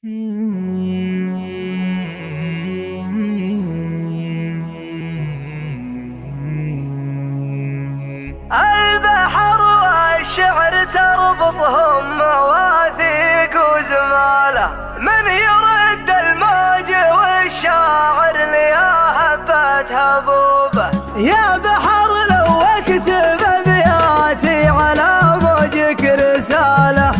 البحر والشعر تربطهم مواثيق وزماله، من يرد الموج والشاعر ليا هبت هبوبه. يا بحر لو اكتب ابياتي على موجك رساله